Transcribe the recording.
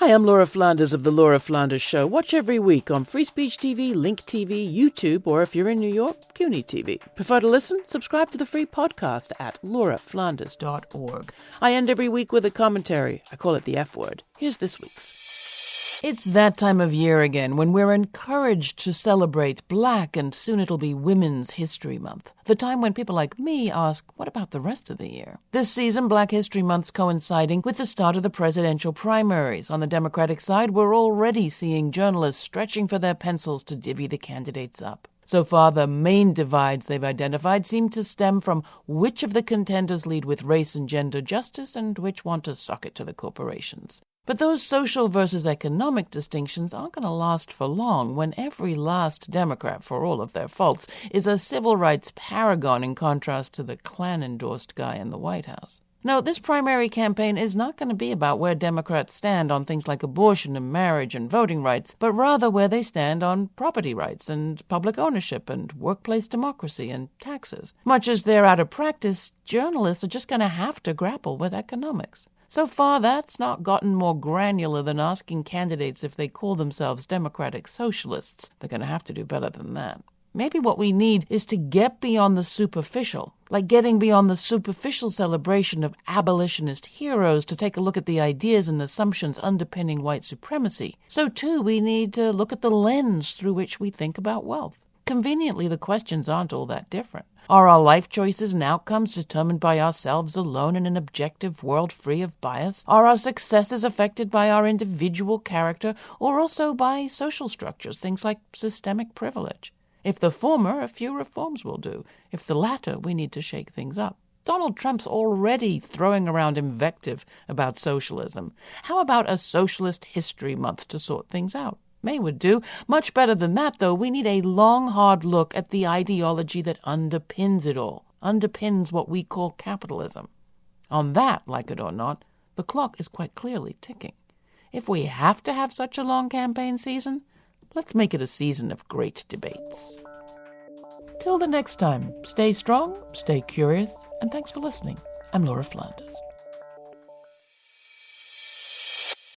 Hi, I'm Laura Flanders of The Laura Flanders Show. Watch every week on Free Speech TV, Link TV, YouTube, or if you're in New York, CUNY TV. Prefer to listen? Subscribe to the free podcast at lauraflanders.org. I end every week with a commentary. I call it the F word. Here's this week's. It's that time of year again when we're encouraged to celebrate Black and soon it'll be Women's History Month. The time when people like me ask, what about the rest of the year? This season, Black History Month's coinciding with the start of the presidential primaries. On the Democratic side, we're already seeing journalists stretching for their pencils to divvy the candidates up. So far, the main divides they've identified seem to stem from which of the contenders lead with race and gender justice and which want to sock it to the corporations. But those social versus economic distinctions aren't going to last for long when every last Democrat, for all of their faults, is a civil rights paragon in contrast to the Klan-endorsed guy in the White House. No, this primary campaign is not going to be about where Democrats stand on things like abortion and marriage and voting rights, but rather where they stand on property rights and public ownership and workplace democracy and taxes. Much as they're out of practice, journalists are just going to have to grapple with economics. So far, that's not gotten more granular than asking candidates if they call themselves Democratic Socialists. They're going to have to do better than that. Maybe what we need is to get beyond the superficial, like getting beyond the superficial celebration of abolitionist heroes to take a look at the ideas and assumptions underpinning white supremacy. So, too, we need to look at the lens through which we think about wealth. Conveniently, the questions aren't all that different. Are our life choices and outcomes determined by ourselves alone in an objective world free of bias? Are our successes affected by our individual character or also by social structures, things like systemic privilege? If the former, a few reforms will do. If the latter, we need to shake things up. Donald Trump's already throwing around invective about socialism. How about a Socialist History Month to sort things out? May would do. Much better than that, though. We need a long, hard look at the ideology that underpins it all, underpins what we call capitalism. On that, like it or not, the clock is quite clearly ticking. If we have to have such a long campaign season, let's make it a season of great debates. Till the next time, stay strong, stay curious, and thanks for listening. I'm Laura Flanders.